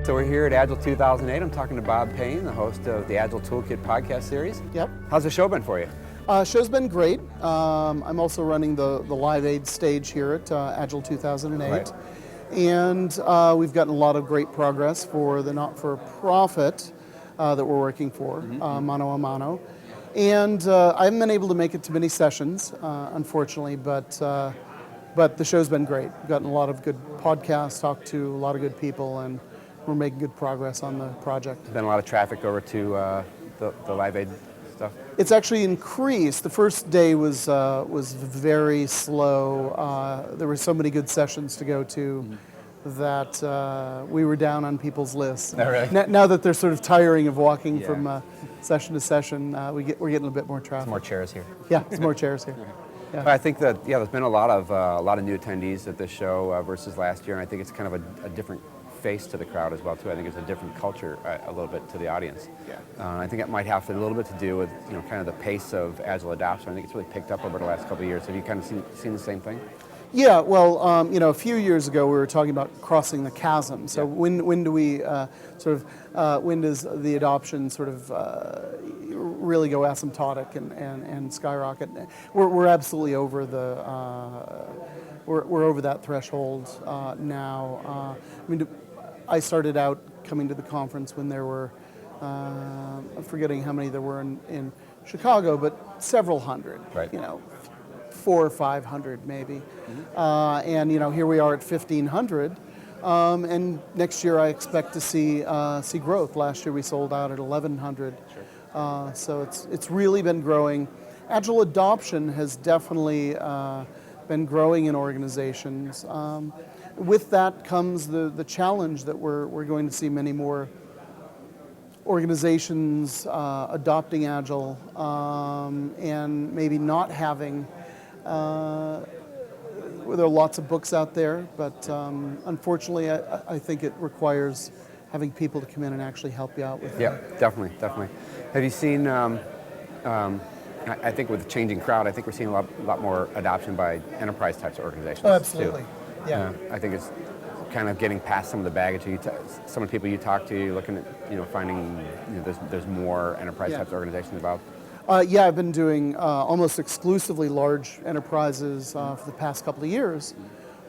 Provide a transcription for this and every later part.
So we're here at Agile 2008. I'm talking to Bob Payne, the host of the Agile Toolkit podcast series. Yep. How's the show been for you? Show's been great. I'm also running the Live Aid stage here at Agile 2008. Right. And we've gotten a lot of great progress for the not-for-profit that we're working for, Mano a Mano. And I haven't been able to make it to many sessions, unfortunately, but the show's been great. We've gotten a lot of good podcasts, talked to a lot of good people, and we're making good progress on the project. Been a lot of traffic over to the Live Aid stuff? It's actually increased. The first day was very slow. There were so many good sessions to go to that we were down on people's lists. Oh, really? Now that they're sort of tiring of walking from session to session, we're getting a bit more traffic. There's more chairs here. Yeah, there's more chairs here. Yeah. I think that there's been a lot of new attendees at this show versus last year, and I think it's kind of a different face to the crowd as well too. I think it's a different culture a little bit to the audience. Yeah. I think it might have a little bit to do with kind of the pace of Agile adoption. I think it's really picked up over the last couple of years. Have you kind of seen the same thing? Yeah, well, a few years ago we were talking about crossing the chasm. So when do we when does the adoption sort of really go asymptotic and skyrocket? We're absolutely over we're over that threshold now. I started out coming to the conference when there were, I'm forgetting how many there were in Chicago, but several hundred. Right. 400 or 500 maybe. And here we are at 1,500. And next year I expect to see growth. Last year we sold out at 1,100. Sure. So it's really been growing. Agile adoption has definitely been growing in organizations. With that comes the challenge that we're going to see many more organizations adopting Agile and maybe not having. There are lots of books out there, but unfortunately, I think it requires having people to come in and actually help you out with it. Yeah, definitely. Have you seen? I think with the changing crowd, I think we're seeing a lot more adoption by enterprise types of organizations. Oh, absolutely. Too. Yeah. I think it's kind of getting past some of the baggage. Some of the people you talk to, you're looking at, finding there's more enterprise types of organizations involved. I've been doing almost exclusively large enterprises for the past couple of years.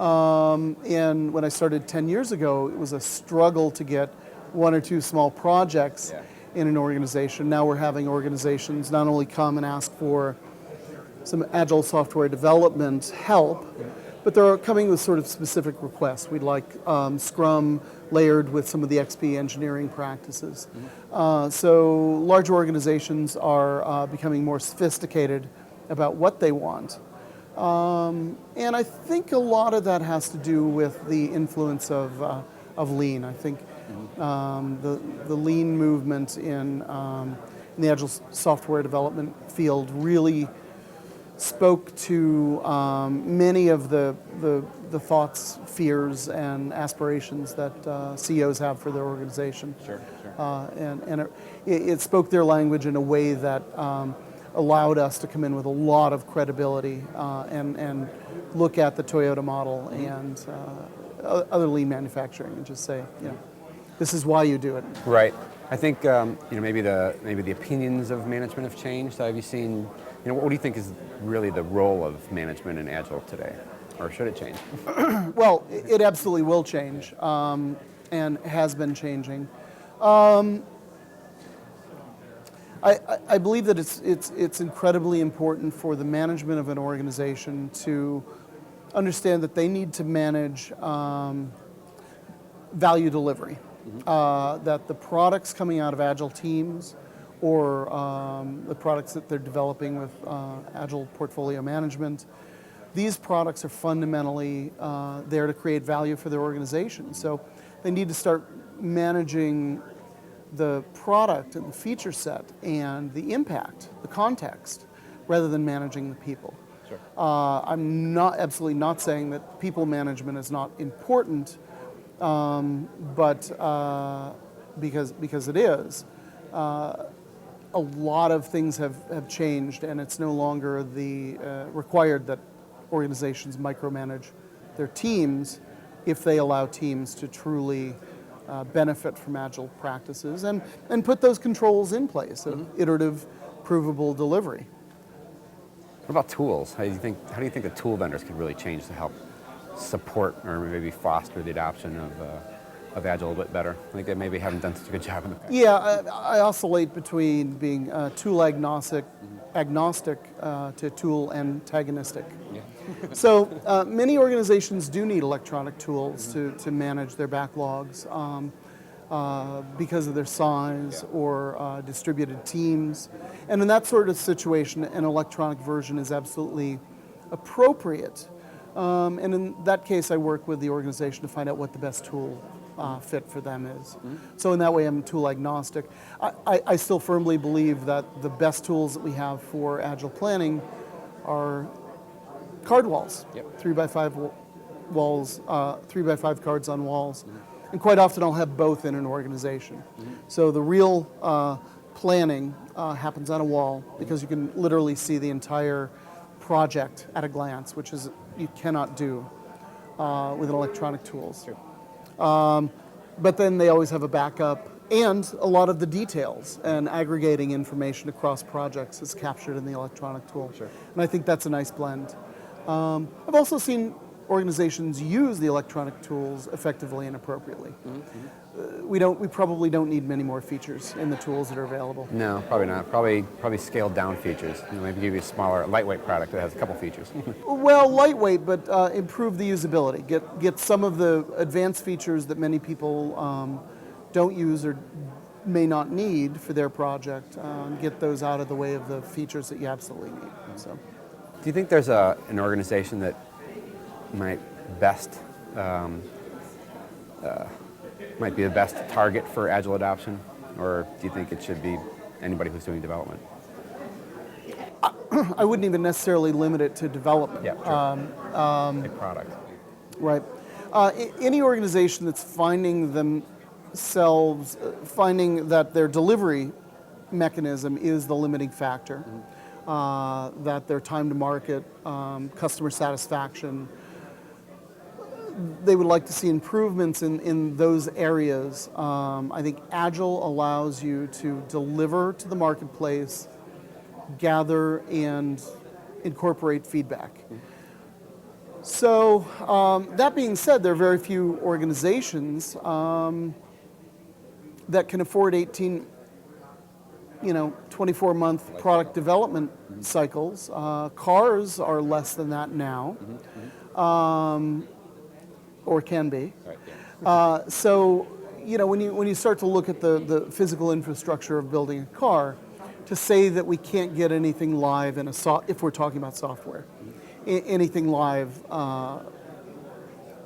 And when I started 10 years ago, it was a struggle to get one or two small projects in an organization. Now we're having organizations not only come and ask for some Agile software development help, but they're coming with sort of specific requests. We'd like Scrum layered with some of the XP engineering practices. So large organizations are becoming more sophisticated about what they want. And I think a lot of that has to do with the influence of lean. I think the lean movement in the Agile software development field really spoke to many of the thoughts, fears, and aspirations that CEOs have for their organization. Sure. And it spoke their language in a way that allowed us to come in with a lot of credibility and look at the Toyota model and other lean manufacturing and just say, this is why you do it. Right. I think maybe the opinions of management have changed. Have you seen? What do you think is really the role of management in Agile today, or should it change? Well, it absolutely will change, and has been changing. I believe that it's incredibly important for the management of an organization to understand that they need to manage value delivery. That the products coming out of Agile teams or the products that they're developing with Agile portfolio management, these products are fundamentally there to create value for their organization. So they need to start managing the product and the feature set and the impact, the context, rather than managing the people. Sure. I'm absolutely not saying that people management is not important, but because it is. A lot of things have changed, and it's no longer required that organizations micromanage their teams if they allow teams to truly benefit from Agile practices and put those controls in place of iterative, provable delivery. What about tools? How do you think the tool vendors could really change to help support or maybe foster the adoption of Agile a little bit better? I think they maybe haven't done such a good job in the past. Yeah, I oscillate between being tool agnostic to tool antagonistic. Yeah. So many organizations do need electronic tools to manage their backlogs because of their size or distributed teams. And in that sort of situation, an electronic version is absolutely appropriate. And in that case, I work with the organization to find out what the best tool fit for them is. So in that way, I'm tool agnostic. I still firmly believe that the best tools that we have for Agile planning are card walls, 3x5 walls, 3x5 cards on walls. And quite often I'll have both in an organization. So the real planning happens on a wall because you can literally see the entire project at a glance, which is you cannot do with electronic tools. But then they always have a backup and a lot of the details and aggregating information across projects is captured in the electronic tool. And I think that's a nice blend. I've also seen organizations use the electronic tools effectively and appropriately. We probably don't need many more features in the tools that are available. No, probably not. Probably scaled down features. Maybe give you a smaller, lightweight product that has a couple features. Well, lightweight, but improve the usability. Get some of the advanced features that many people don't use or may not need for their project. Get those out of the way of the features that you absolutely need. So, do you think there's an organization that might be the best target for Agile adoption, or do you think it should be anybody who's doing development? I wouldn't even necessarily limit it to development. Yeah, sure. A product. Right. Any organization that's finding that their delivery mechanism is the limiting factor, that their time to market, customer satisfaction, they would like to see improvements in those areas. I think Agile allows you to deliver to the marketplace, gather and incorporate feedback. So that being said, there are very few organizations that can afford 24-month product development cycles. Cars are less than that now. Or can be. Right, so, when you start to look at the physical infrastructure of building a car, to say that we can't get anything live if we're talking about software, anything live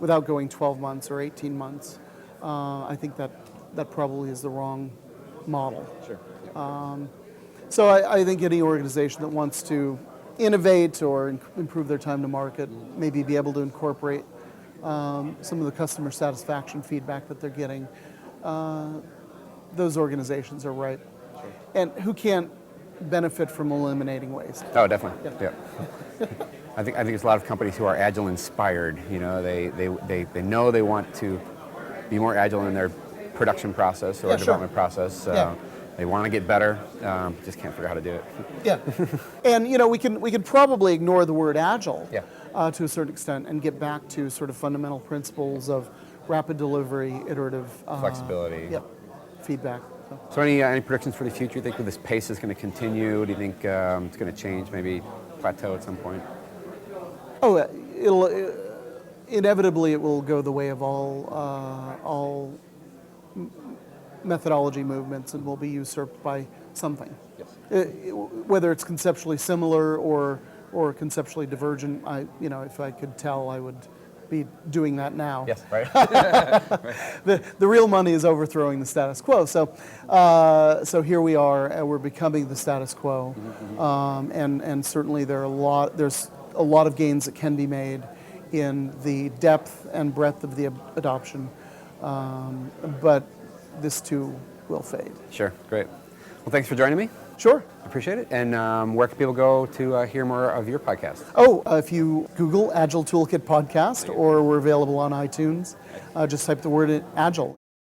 without going 12 months or 18 months, I think that probably is the wrong model. Sure. Yeah. So I think any organization that wants to innovate or improve their time to market, maybe be able to incorporate some of the customer satisfaction feedback that they're getting, those organizations are right. Sure. And who can't benefit from eliminating waste? Oh, definitely. Yeah. I think there's a lot of companies who are Agile inspired. They know they want to be more Agile in their production process or development process. They want to get better, just can't figure out how to do it. Yeah, and we can probably ignore the word Agile to a certain extent and get back to sort of fundamental principles of rapid delivery, iterative flexibility, feedback. So any predictions for the future? You think that this pace is going to continue? Do you think it's going to change, maybe plateau at some point? Oh, inevitably it will go the way of all methodology movements and will be usurped by something. Yes. Whether it's conceptually similar or conceptually divergent, if I could tell, I would be doing that now. Yes, right. The real money is overthrowing the status quo. So here we are, and we're becoming the status quo, and certainly there's a lot of gains that can be made in the depth and breadth of the adoption, but this too will fade. Sure, great. Well, thanks for joining me. Sure. Appreciate it. And where can people go to hear more of your podcast? If you Google Agile Toolkit podcast, or we're available on iTunes, just type the word Agile.